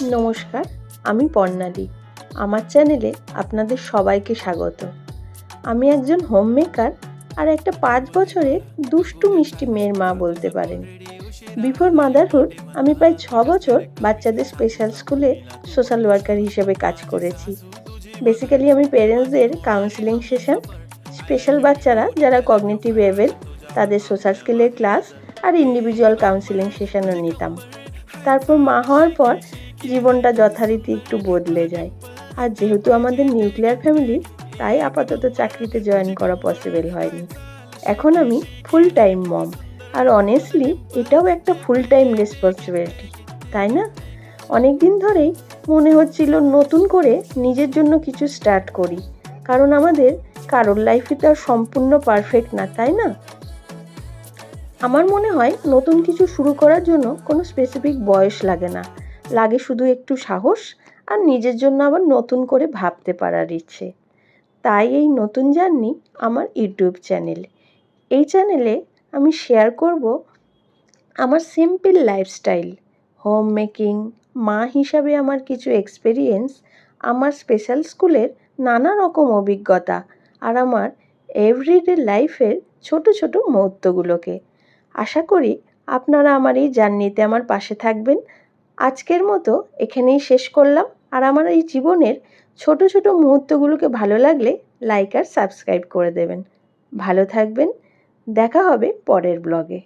নমস্কার, আমি পর্ণালী। আমার চ্যানেলে আপনাদের সবাইকে স্বাগত। আমি একজন হোম মেকার আর একটা 5 বছরের দুষ্টু মিষ্টি মেয়ের মা বলতে পারেন। বিফোর মাদারহুড আমি প্রায় 6 বছর বাচ্চাদের স্পেশাল স্কুলে সোশ্যাল ওয়ার্কার হিসেবে কাজ করেছি। বেসিক্যালি আমি পেরেন্টসদের কাউন্সিলিং সেশন, স্পেশাল বাচ্চারা যারা কগনিটিভ এবেল তাদের সোশ্যাল স্কিলের ক্লাস আর ইন্ডিভিজুয়াল কাউন্সিলিং সেশনও নিতাম। তারপর মা হওয়ার পর জীবনটা যথারীতি একটু বদলে যায়। আর যেহেতু আমাদের নিউক্লিয়ার ফ্যামিলি, তাই আপাতত চাকরিতে জয়েন করা পসিবল হয়নি। এখন আমি ফুল টাইম মম, আর অনেস্টলি এটাও একটা ফুল টাইম রেসপন্সিবিলিটি, তাই না? অনেক দিন ধরেই মনে হচ্ছিল নতুন করে নিজের জন্য কিছু স্টার্ট করি, কারণ আমাদের কারোর লাইফে তো আর সম্পূর্ণ পারফেক্ট না, তাই না? আমার মনে হয় নতুন কিছু শুরু করার জন্য কোনো স্পেসিফিক বয়স লাগে না, লাগে শুধু একটু সাহস আর নিজের জন্য আবার নতুন করে ভাবতে পারার ইচ্ছে। তাই এই নতুন জার্নি আমার ইউটিউব চ্যানেল। এই চ্যানেলে আমি শেয়ার করব আমার সিম্পল লাইফস্টাইল, হোম মেকিং, মা হিসাবে আমার কিছু এক্সপেরিয়েন্স, আমার স্পেশাল স্কুলের নানা রকম অভিজ্ঞতা আর আমার এভরিডে লাইফের ছোট ছোট মুহূর্তগুলোকে। আশা করি আপনারা আমার এই জার্নিতে আমার পাশে থাকবেন। আজকের মতো এখানেই শেষ করলাম। আর আমার এই জীবনের ছোট ছোট মুহূর্তগুলোকে ভালো লাগলে লাইক আর সাবস্ক্রাইব করে দেবেন। ভালো থাকবেন। দেখা হবে পরের ব্লগে।